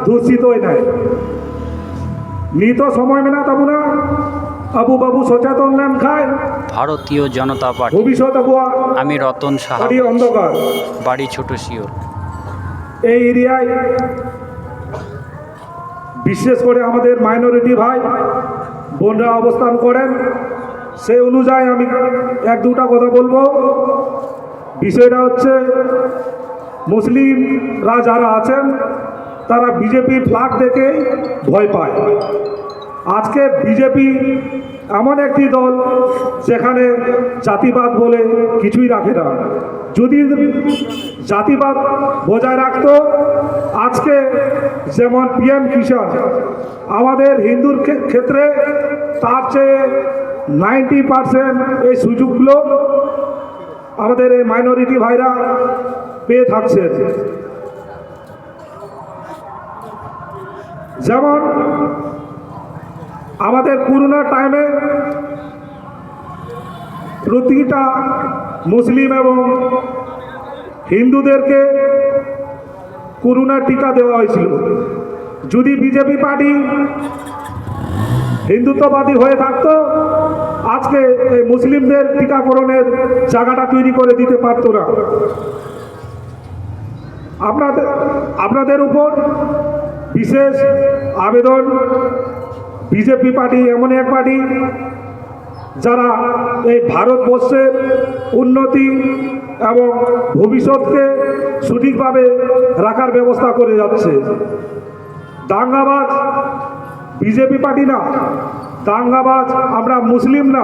দূষিতই নাই নিত সময় মেনা তাবু না আবু বাবু সচেতন নেন খায় ভারতীয় জনতা পার্টি। ভবিষ্যৎ আবুয়া আমি রতন সাহা, বাড়ি অন্ধকার। বাড়ি ছোট শিওর। এই এরিয়ায় বিশেষ করে আমাদের মাইনরিটি ভাই বোনরা অবস্থান করেন, সেই অনুযায়ী আমি এক দুটা কথা বলবো। বিষয়টা হচ্ছে মুসলিমরা যারা আছেন তারা বিজেপির ফ্ল্যাগ দেখে ভয় পায়। আজকে বিজেপি এমন একটি দল যেখানে জাতিবাদ বলে কিছুই রাখে না। যদি জাতিবাদ বজায় রাখত, আজকে যেমন পিএম কিষাণ আমাদের হিন্দুর ক্ষেত্রে তার চেয়ে 90% এই সুযোগগুলো আমাদের এই মাইনরিটি ভাইরা পেয়ে থাকছে। যেমন আমাদের করোনার টাইমে প্রতিটা মুসলিম এবং হিন্দুদেরকে করোনার টিকা দেওয়া হয়েছিল। যদি বিজেপি পার্টি হিন্দুত্ববাদী হয়ে থাকতো, আজকে এই মুসলিমদের টিকাকরণের জায়গাটা তৈরি করে দিতে পারতো না। আপনাদের উপর বিশেষ আবেদন, বিজেপি পার্টি এমন এক পার্টি যারা এই ভারতবর্ষের উন্নতি এবং ভবিষ্যৎকে সঠিকভাবে রাখার ব্যবস্থা করে যাচ্ছে। দাঙ্গাবাজ বিজেপি পার্টি না, দাঙ্গাবাজ আমরা মুসলিম না।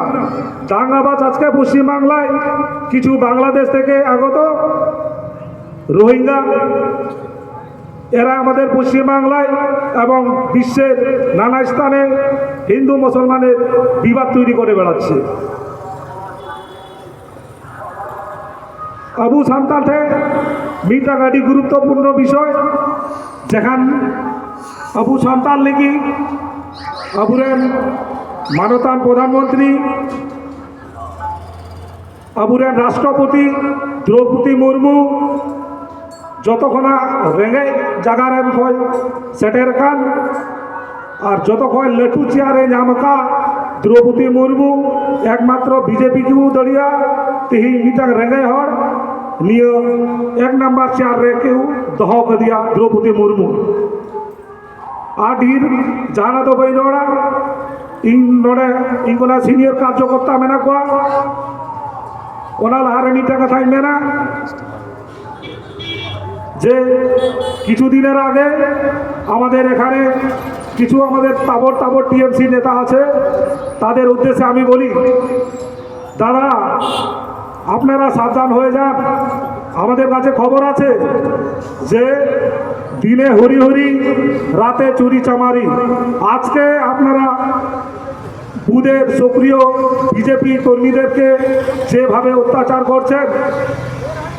দাঙ্গাবাজ আজকে পশ্চিমবাংলায় কিছু বাংলাদেশ থেকে আগত রোহিঙ্গা, এরা আমাদের পশ্চিমবাংলায় এবং বিশ্বের নানা স্থানে হিন্দু মুসলমানের বিবাদ তৈরি করে বেড়াচ্ছে। আবু সান্তালতে মিটা গাড়ি গুরুত্বপূর্ণ বিষয়, যেখান আবু সান্তাল লেগি আবুরেন মানতান প্রধানমন্ত্রী, আবুরেন রাষ্ট্রপতি দ্রৌপদী মুর্মু যতক্ষণ রেঙে জাগারেন হয় সেটের খান, আর যতক্ষণ লেটু চেয়ারে নামকা দ্রৌপদী মুর্মু একমাত্র বিজেপি কেউ দড়িয়া তিহি মিটা রেঙে হর নিয়ে 1 নম্বর চেয়ার রে কেউ দহ দিয়া দ্রৌপদী মুর্মু। আর ঢির জানা তো বই নোড়া ইং নোড়ে ইংনা সিনিয়র কার্যকর্তা মেনা কোয়া ওনা লাহারে মিটা কথাই মেনা যে কিছুদিনের আগে আমাদের এখানে কিছু আমাদের তাবর টিএমসি নেতা আছে, তাদের উদ্দেশ্যে আমি বলি, দাদা আপনারা সাবধান হয়ে যান। আমাদের কাছে খবর আছে যে দিনে হরি হরি রাতে চুরি চামারি। আজকে আপনারা বুথের সক্রিয় বিজেপি কর্মীদেরকে যেভাবে অত্যাচার করছেন,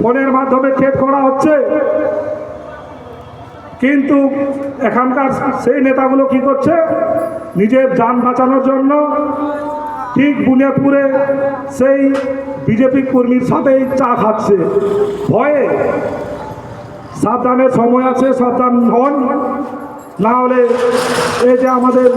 ফোনের মাধ্যমে চেক করা হচ্ছে, কিন্তু এখানকার সেই নেতাগুলো কি করছে, নিজের যান বাঁচানোর জন্য ঠিক বুনিয়াদপুরে সেই বিজেপি কর্মীর সাথেই চা খাচ্ছে ভয়ে। সাবধানের সময় আছে, সাবধান হন, না হলে এই যে আমাদের